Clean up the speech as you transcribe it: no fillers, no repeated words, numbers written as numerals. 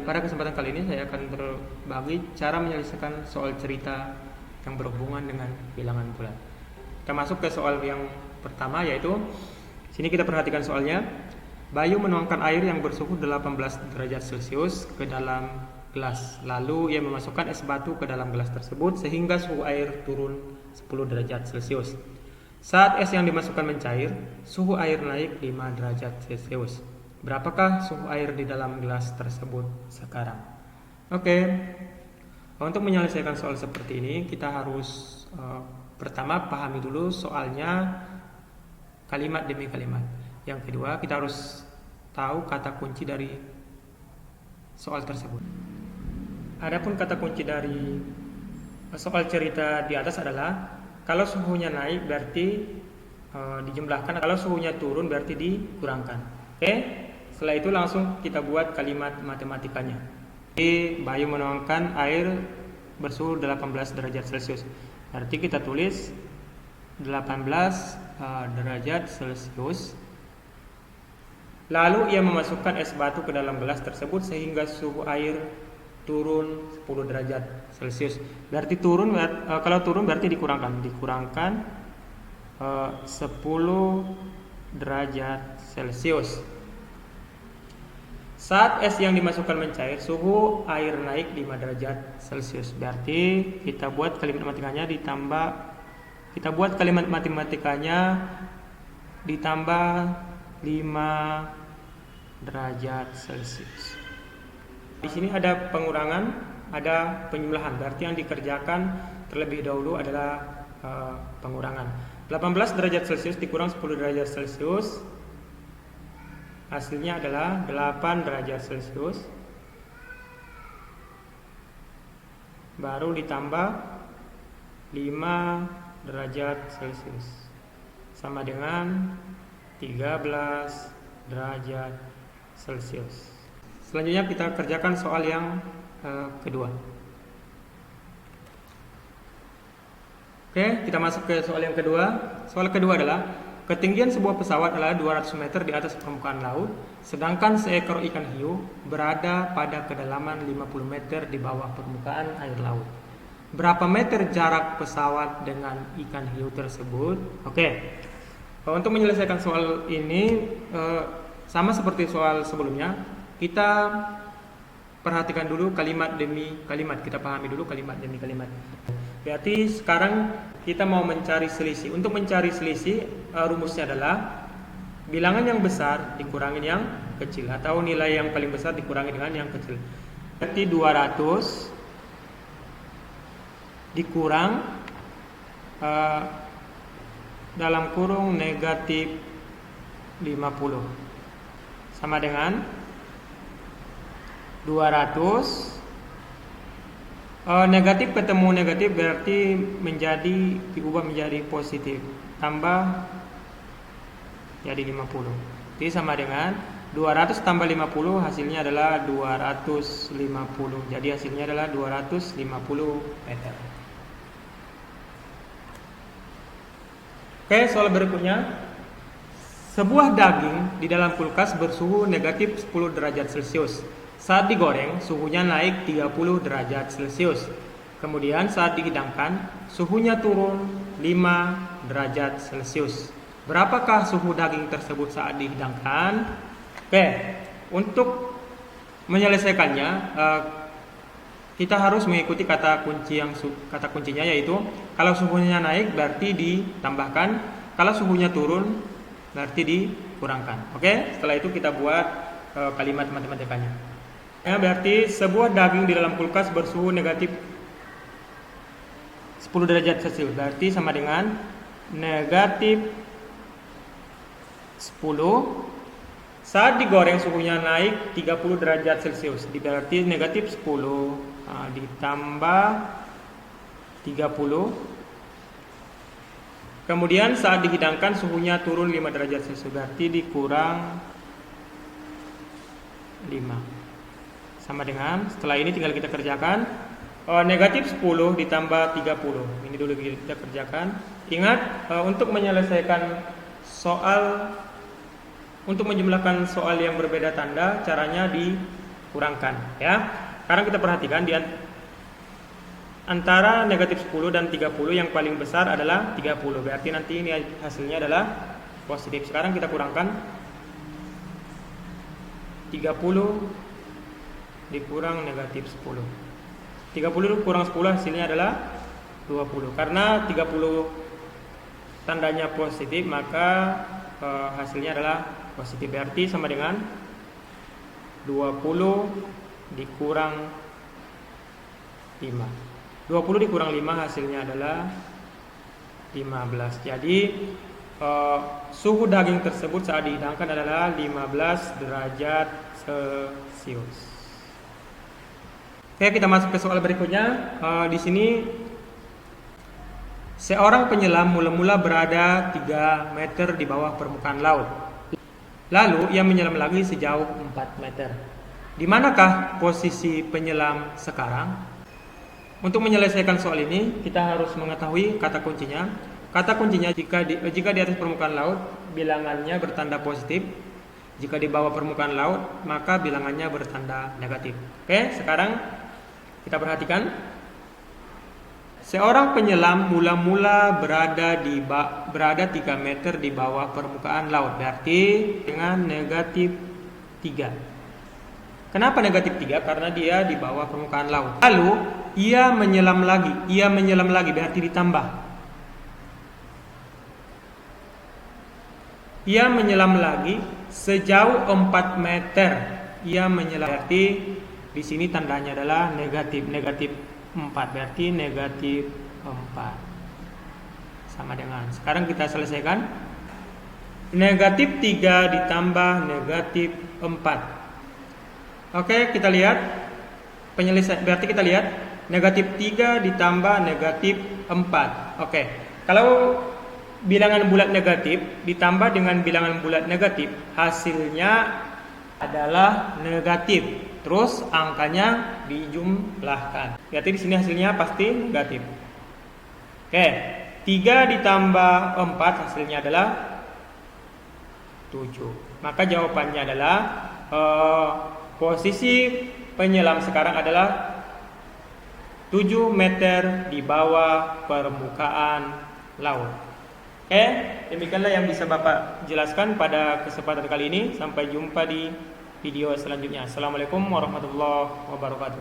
pada kesempatan kali ini saya akan berbagi cara menyelesaikan soal cerita yang berhubungan dengan bilangan bulat. Kita masuk ke soal yang pertama, yaitu sini kita perhatikan soalnya. Bayu menuangkan air yang bersuhu 18 derajat Celcius ke dalam gelas. Lalu ia memasukkan es batu ke dalam gelas tersebut sehingga suhu air turun 10 derajat Celcius. Saat es yang dimasukkan mencair, suhu air naik 5 derajat Celcius. Berapakah suhu air di dalam gelas tersebut sekarang? Oke. Untuk menyelesaikan soal seperti ini, kita harus pertama pahami dulu soalnya kalimat demi kalimat. Yang kedua, kita harus tahu kata kunci dari soal tersebut. Adapun kata kunci dari soal cerita di atas adalah kalau suhunya naik berarti dijumlahkan, kalau suhunya turun berarti dikurangkan. Oke? Setelah itu langsung kita buat kalimat matematikanya. Jadi Bayu menuangkan air bersuhu 18 derajat Celcius. Berarti kita tulis 18 derajat Celcius. Lalu ia memasukkan es batu ke dalam gelas tersebut sehingga suhu air turun 10 derajat Celcius. Berarti turun, kalau turun berarti dikurangkan 10 derajat Celcius. Saat es yang dimasukkan mencair, suhu air naik 5 derajat Celcius. Berarti kita buat kalimat matematikanya ditambah 5 derajat Celcius. Di sini ada pengurangan, ada penjumlahan. Berarti yang dikerjakan terlebih dahulu adalah pengurangan. 18 derajat Celcius dikurang 10 derajat Celcius, hasilnya adalah 8 derajat Celcius. Baru ditambah 5 derajat Celcius sama dengan 13 derajat Celcius. Selanjutnya kita kerjakan soal yang kedua. Oke, kita masuk ke soal yang kedua. Soal kedua adalah ketinggian sebuah pesawat adalah 200 meter di atas permukaan laut, sedangkan seekor ikan hiu berada pada kedalaman 50 meter di bawah permukaan air laut. Berapa meter jarak pesawat dengan ikan hiu tersebut? Oke. Untuk menyelesaikan soal ini sama seperti soal sebelumnya, kita perhatikan dulu kalimat demi kalimat, kita pahami dulu kalimat demi kalimat. Berarti sekarang kita mau mencari selisih. Untuk mencari selisih, rumusnya adalah bilangan yang besar dikurangi yang kecil, atau nilai yang paling besar dikurangi dengan yang kecil. Berarti 200 dikurang dalam kurung negatif 50 sama dengan 200 negatif ketemu negatif berarti diubah menjadi positif, tambah jadi 50. Jadi sama dengan 200 tambah 50 hasilnya adalah 250. Jadi hasilnya adalah 250 meter. Oke, soal berikutnya. Sebuah daging di dalam kulkas bersuhu negatif 10 derajat Celcius. Saat digoreng, suhunya naik 30 derajat Celcius. Kemudian saat dihidangkan, suhunya turun 5 derajat Celcius. Berapakah suhu daging tersebut saat dihidangkan? Oke, untuk menyelesaikannya, kita harus mengikuti kata kuncinya, yaitu kalau suhunya naik berarti ditambahkan, kalau suhunya turun berarti dikurangkan. Oke, setelah itu kita buat kalimat matematikanya. Ya, berarti sebuah daging di dalam kulkas bersuhu negatif 10 derajat Celcius. Berarti sama dengan negatif 10. Saat digoreng suhunya naik 30 derajat Celcius. Berarti negatif 10 ditambah 30. Kemudian saat dihidangkan suhunya turun 5 derajat Celcius. Berarti dikurang 5. Sama dengan, setelah ini tinggal kita kerjakan negatif 10 ditambah 30. Ini dulu kita kerjakan. Ingat, untuk menyelesaikan soal, untuk menjumlahkan soal yang berbeda tanda, caranya kurangkan ya. Sekarang kita perhatikan di antara negatif 10 dan 30 yang paling besar adalah 30. Berarti nanti ini hasilnya adalah positif. Sekarang kita kurangkan 30 dikurang negatif 10. 30 kurang 10 hasilnya adalah 20. Karena 30 tandanya positif, maka hasilnya adalah positif. Berarti sama dengan 20 dikurang 5. 20 dikurang 5 hasilnya adalah 15. Jadi suhu daging tersebut saat dihidangkan adalah 15 derajat Celcius. Oke, kita masuk ke soal berikutnya. Di sini seorang penyelam mula-mula berada 3 meter di bawah permukaan laut. Lalu ia menyelam lagi sejauh 4 meter. Di manakah posisi penyelam sekarang? Untuk menyelesaikan soal ini, kita harus mengetahui kata kuncinya. Kata kuncinya jika di atas permukaan laut, bilangannya bertanda positif. Jika di bawah permukaan laut, maka bilangannya bertanda negatif. Oke, sekarang kita perhatikan. Seorang penyelam mula-mula berada 3 meter di bawah permukaan laut. Berarti dengan negatif 3. Kenapa negatif 3? Karena dia di bawah permukaan laut. Lalu ia menyelam lagi berarti ditambah. Ia menyelam lagi sejauh 4 meter. Ia menyelam berarti di sini tandanya adalah negatif 4, berarti negatif 4 sama dengan. Sekarang kita selesaikan. Negatif 3 ditambah negatif 4. Oke, kita lihat penyelesaian. Berarti kita lihat negatif 3 ditambah negatif 4. Oke, kalau bilangan bulat negatif ditambah dengan bilangan bulat negatif, hasilnya adalah negatif. Terus angkanya dijumlahkan. Berarti di sini hasilnya pasti negatif. Oke, 3 ditambah 4 hasilnya adalah 7. Maka jawabannya adalah posisi penyelam sekarang adalah 7 meter di bawah permukaan laut. Oke, demikianlah yang bisa Bapak jelaskan pada kesempatan kali ini. Sampai jumpa di video selanjutnya. Assalamualaikum warahmatullahi wabarakatuh.